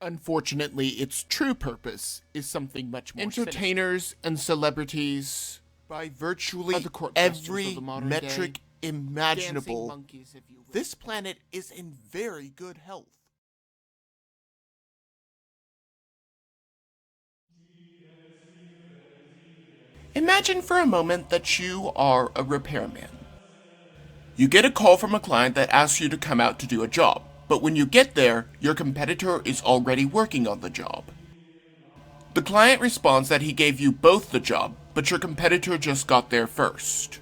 Unfortunately, its true purpose is something much more entertainers and celebrities, by virtually every metric imaginable, monkeys, this planet is in very good health. Imagine for a moment that you are a repairman. You get a call from a client that asks you to come out to do a job, but when you get there, your competitor is already working on the job. The client responds that he gave you both the job, but your competitor just got there first.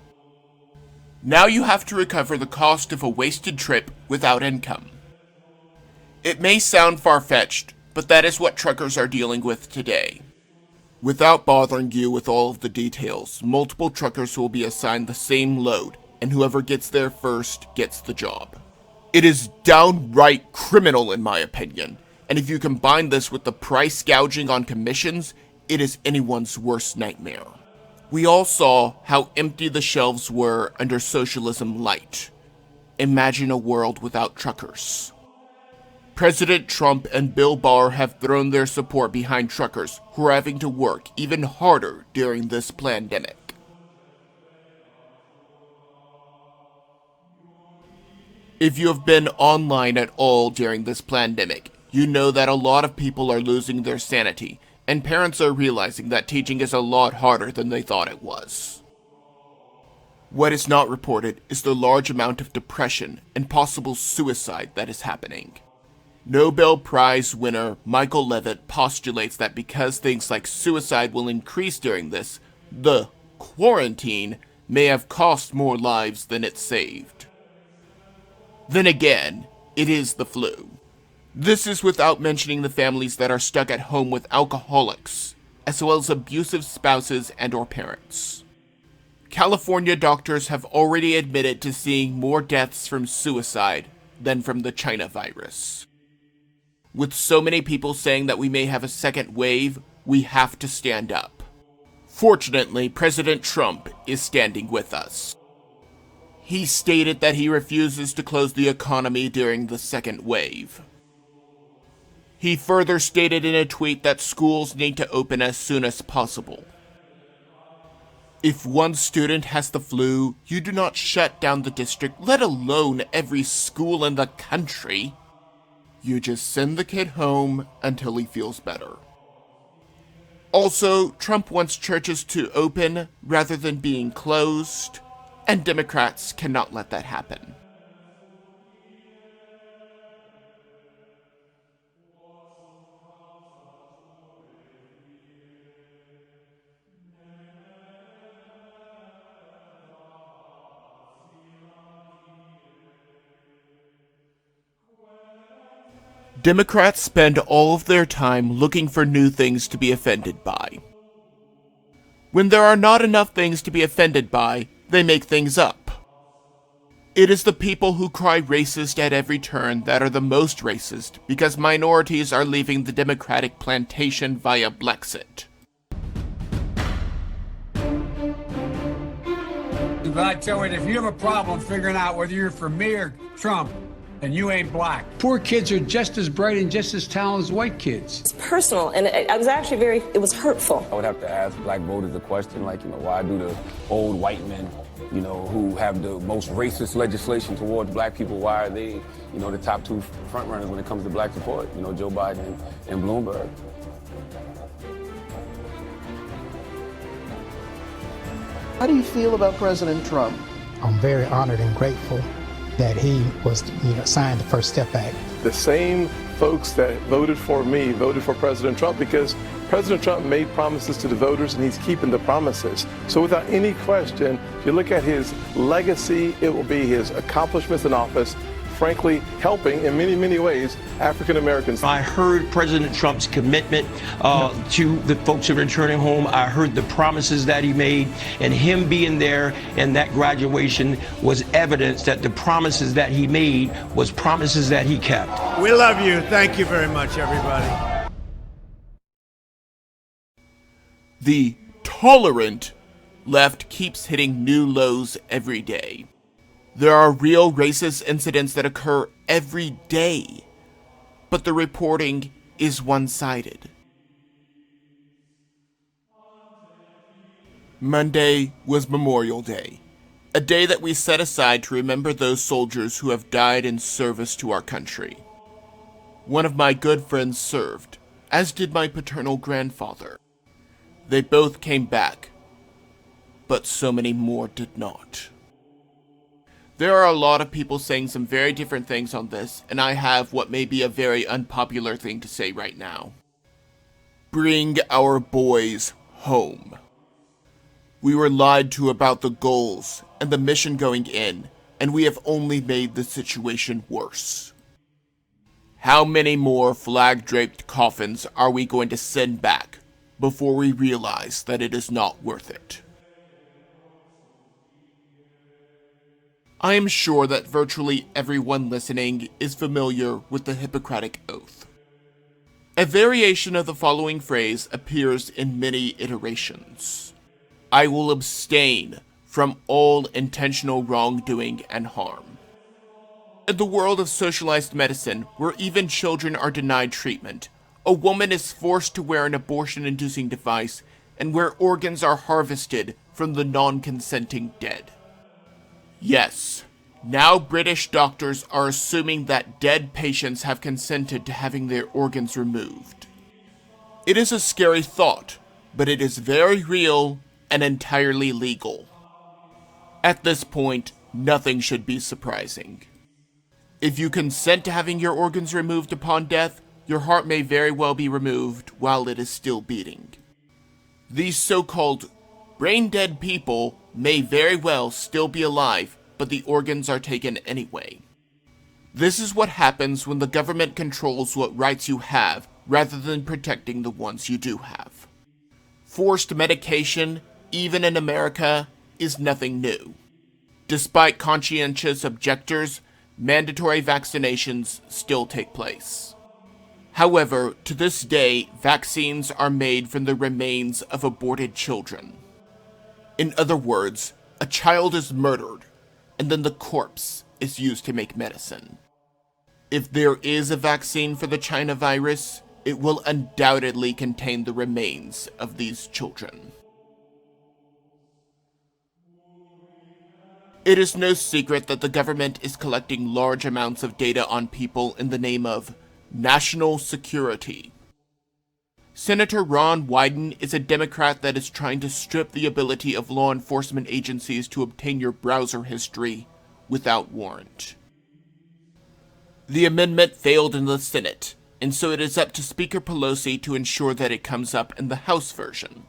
Now you have to recover the cost of a wasted trip without income. It may sound far-fetched, but that is what truckers are dealing with today. Without bothering you with all of the details, multiple truckers will be assigned the same load, and whoever gets there first gets the job. It is downright criminal in my opinion, and if you combine this with the price gouging on commissions, it is anyone's worst nightmare. We all saw how empty the shelves were under socialism light. Imagine a world without truckers. President Trump and Bill Barr have thrown their support behind truckers who are having to work even harder during this pandemic. If you have been online at all during this pandemic, you know that a lot of people are losing their sanity, and parents are realizing that teaching is a lot harder than they thought it was. What is not reported is the large amount of depression and possible suicide that is happening. Nobel Prize winner Michael Levitt postulates that because things like suicide will increase during this, the quarantine may have cost more lives than it saved. Then again, it is the flu. This is without mentioning the families that are stuck at home with alcoholics, as well as abusive spouses and/or parents. California doctors have already admitted to seeing more deaths from suicide than from the China virus. With so many people saying that we may have a second wave, we have to stand up. Fortunately, President Trump is standing with us. He stated that he refuses to close the economy during the second wave. He further stated in a tweet that schools need to open as soon as possible. If one student has the flu, you do not shut down the district, let alone every school in the country. You just send the kid home until he feels better. Also, Trump wants churches to open rather than being closed, and Democrats cannot let that happen. Democrats spend all of their time looking for new things to be offended by. When there are not enough things to be offended by, they make things up. It is the people who cry racist at every turn that are the most racist because minorities are leaving the Democratic plantation via Brexit. But I tell you, if you have a problem figuring out whether you're for me or Trump, and you ain't black. Poor kids are just as bright and just as talented as white kids. It's personal, and I was actually it was hurtful. I would have to ask black voters the question, like, why do the old white men, who have the most racist legislation towards black people, why are they, the top two front runners when it comes to black support, Joe Biden and Bloomberg? How do you feel about President Trump? I'm very honored and grateful that he was, signed the First Step Act. The same folks that voted for me voted for President Trump because President Trump made promises to the voters and he's keeping the promises. So without any question, if you look at his legacy, it will be his accomplishments in office, frankly, helping in many, many ways African Americans. I heard President Trump's commitment to the folks who are returning home. I heard the promises that he made, and him being there and that graduation was evidence that the promises that he made was promises that he kept. We love you. Thank you very much, everybody. The tolerant left keeps hitting new lows every day. There are real racist incidents that occur every day, but the reporting is one-sided. Monday was Memorial Day, a day that we set aside to remember those soldiers who have died in service to our country. One of my good friends served, as did my paternal grandfather. They both came back, but so many more did not. There are a lot of people saying some very different things on this, and I have what may be a very unpopular thing to say right now. Bring our boys home. We were lied to about the goals and the mission going in, and we have only made the situation worse. How many more flag-draped coffins are we going to send back before we realize that it is not worth it? I am sure that virtually everyone listening is familiar with the Hippocratic Oath. A variation of the following phrase appears in many iterations. I will abstain from all intentional wrongdoing and harm. In the world of socialized medicine, where even children are denied treatment, a woman is forced to wear an abortion-inducing device, and where organs are harvested from the non-consenting dead. Yes, now British doctors are assuming that dead patients have consented to having their organs removed. It is a scary thought, but it is very real and entirely legal. At this point, nothing should be surprising. If you consent to having your organs removed upon death, your heart may very well be removed while it is still beating. These so-called brain-dead people may very well still be alive, but the organs are taken anyway. This is what happens when the government controls what rights you have rather than protecting the ones you do have. Forced medication, even in America, is nothing new. Despite conscientious objectors, mandatory vaccinations still take place. However, to this day, vaccines are made from the remains of aborted children. In other words, a child is murdered, and then the corpse is used to make medicine. If there is a vaccine for the China virus, it will undoubtedly contain the remains of these children. It is no secret that the government is collecting large amounts of data on people in the name of national security. Senator Ron Wyden is a Democrat that is trying to strip the ability of law enforcement agencies to obtain your browser history without warrant. The amendment failed in the Senate, and so it is up to Speaker Pelosi to ensure that it comes up in the House version.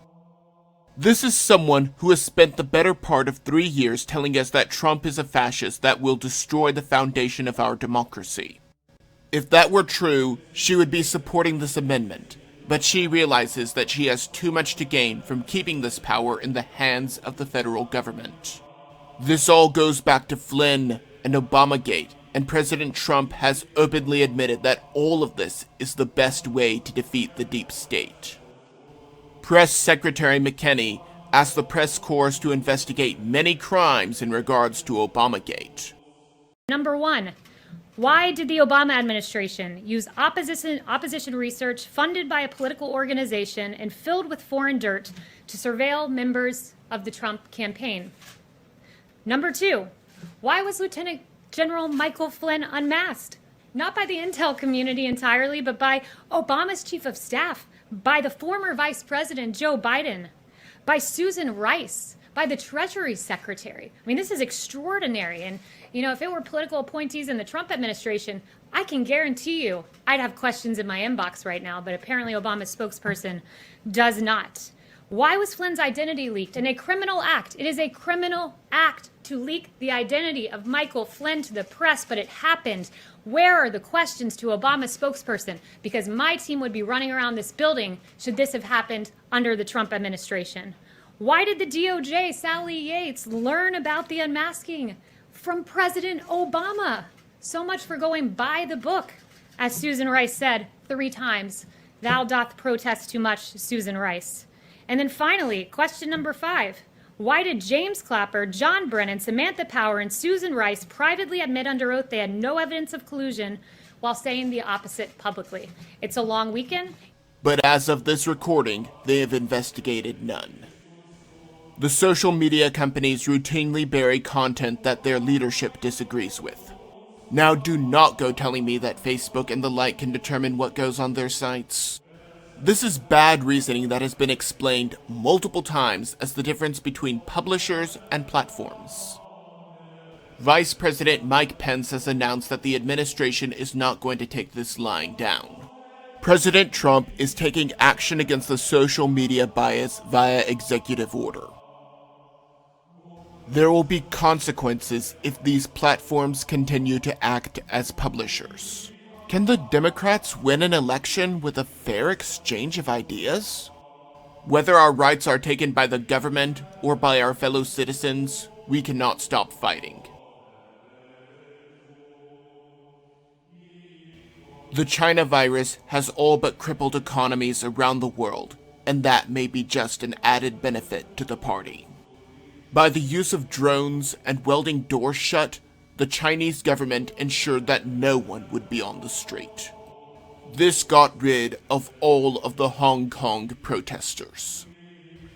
This is someone who has spent the better part of 3 years telling us that Trump is a fascist that will destroy the foundation of our democracy. If that were true, she would be supporting this amendment, but she realizes that she has too much to gain from keeping this power in the hands of the federal government. This all goes back to Flynn and Obamagate, and President Trump has openly admitted that all of this is the best way to defeat the deep state. Press Secretary McKinney asked the press corps to investigate many crimes in regards to Obamagate. Number 1, why did the Obama administration use opposition research funded by a political organization and filled with foreign dirt to surveil members of the Trump campaign? Number 2, why was Lieutenant General Michael Flynn unmasked? Not by the intel community entirely, but by Obama's chief of staff, by the former Vice President Joe Biden, by Susan Rice, by the Treasury Secretary. I mean, this is extraordinary. And, if it were political appointees in the Trump administration, I can guarantee you I'd have questions in my inbox right now, but apparently Obama's spokesperson does not. Why was Flynn's identity leaked? In a criminal act. It is a criminal act to leak the identity of Michael Flynn to the press, but it happened. Where are the questions to Obama's spokesperson? Because my team would be running around this building should this have happened under the Trump administration. Why did the DOJ, Sally Yates, learn about the unmasking from President Obama? So much for going by the book. As Susan Rice said 3 times, thou doth protest too much, Susan Rice. And then finally, question number 5. Why did James Clapper, John Brennan, Samantha Power, and Susan Rice privately admit under oath they had no evidence of collusion while saying the opposite publicly. It's a long weekend. But as of this recording, they have investigated none. The social media companies routinely bury content that their leadership disagrees with. Now do not go telling me that Facebook and the like can determine what goes on their sites. This is bad reasoning that has been explained multiple times as the difference between publishers and platforms. Vice President Mike Pence has announced that the administration is not going to take this lying down. President Trump is taking action against the social media bias via executive order. There will be consequences if these platforms continue to act as publishers. Can the Democrats win an election with a fair exchange of ideas? Whether our rights are taken by the government or by our fellow citizens, we cannot stop fighting. The China virus has all but crippled economies around the world, and that may be just an added benefit to the party. By the use of drones and welding doors shut, the Chinese government ensured that no one would be on the street. This got rid of all of the Hong Kong protesters.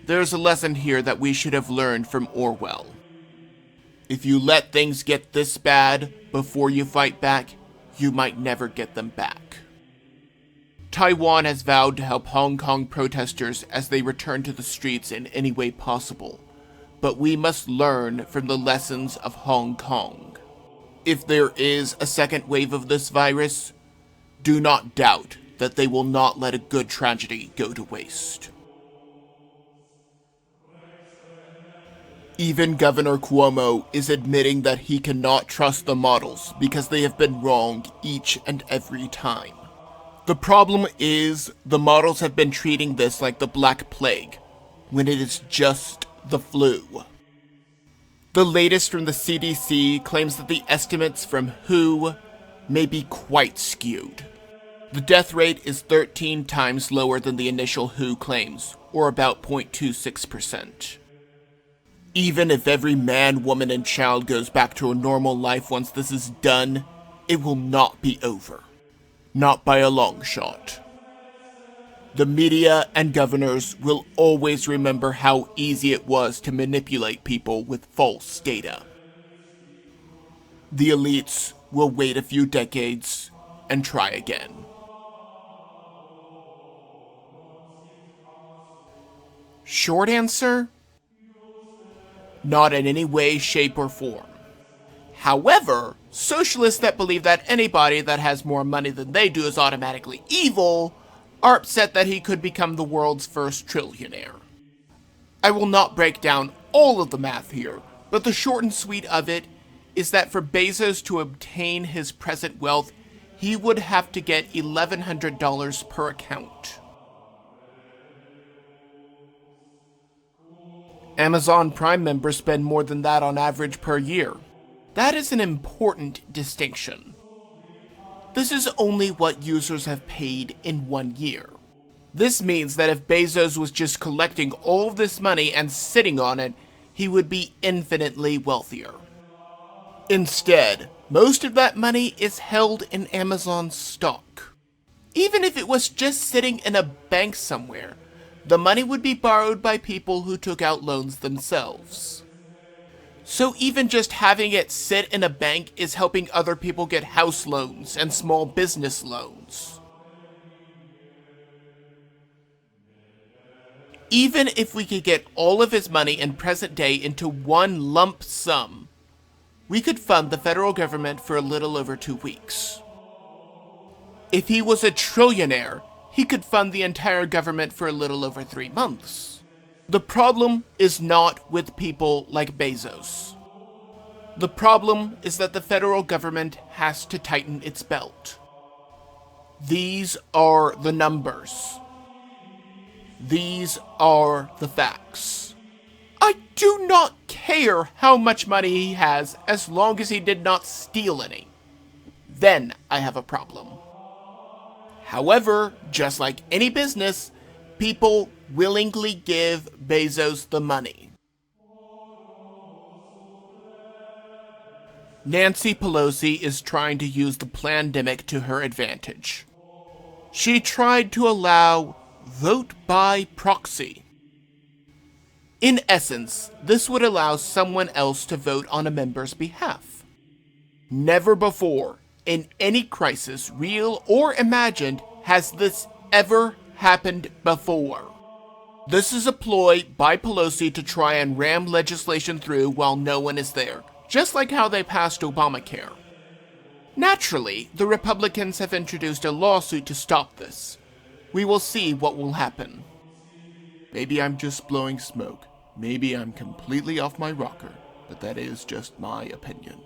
There's a lesson here that we should have learned from Orwell. If you let things get this bad before you fight back, you might never get them back. Taiwan has vowed to help Hong Kong protesters as they return to the streets in any way possible. But we must learn from the lessons of Hong Kong. If there is a second wave of this virus, do not doubt that they will not let a good tragedy go to waste. Even Governor Cuomo is admitting that he cannot trust the models because they have been wrong each and every time. The problem is the models have been treating this like the Black Plague, when it is just the flu. The latest from the CDC claims that the estimates from WHO may be quite skewed. The death rate is 13 times lower than the initial WHO claims, or about 0.26%. Even if every man, woman, and child goes back to a normal life once this is done, it will not be over. Not by a long shot. The media and governors will always remember how easy it was to manipulate people with false data. The elites will wait a few decades and try again. Short answer? Not in any way, shape, or form. However, socialists that believe that anybody that has more money than they do is automatically evil are upset that he could become the world's first trillionaire. I will not break down all of the math here, but the short and sweet of it is that for Bezos to obtain his present wealth, he would have to get $1,100 per account. Amazon Prime members spend more than that on average per year. That is an important distinction. This is only what users have paid in 1 year. This means that if Bezos was just collecting all of this money and sitting on it, he would be infinitely wealthier. Instead, most of that money is held in Amazon stock. Even if it was just sitting in a bank somewhere, the money would be borrowed by people who took out loans themselves. So even just having it sit in a bank is helping other people get house loans and small business loans. Even if we could get all of his money in present day into one lump sum, we could fund the federal government for a little over 2 weeks. If he was a trillionaire, he could fund the entire government for a little over 3 months. The problem is not with people like Bezos. The problem is that the federal government has to tighten its belt. These are the numbers. These are the facts. I do not care how much money he has as long as he did not steal any. Then I have a problem. However, just like any business, people willingly give Bezos the money. Nancy Pelosi is trying to use the plandemic to her advantage. She tried to allow Vote-by-Proxy. In essence, this would allow someone else to vote on a member's behalf. Never before, in any crisis, real or imagined, has this ever happened before. This is a ploy by Pelosi to try and ram legislation through while no one is there, just like how they passed Obamacare. Naturally, the Republicans have introduced a lawsuit to stop this. We will see what will happen. Maybe I'm just blowing smoke. Maybe I'm completely off my rocker, but that is just my opinion.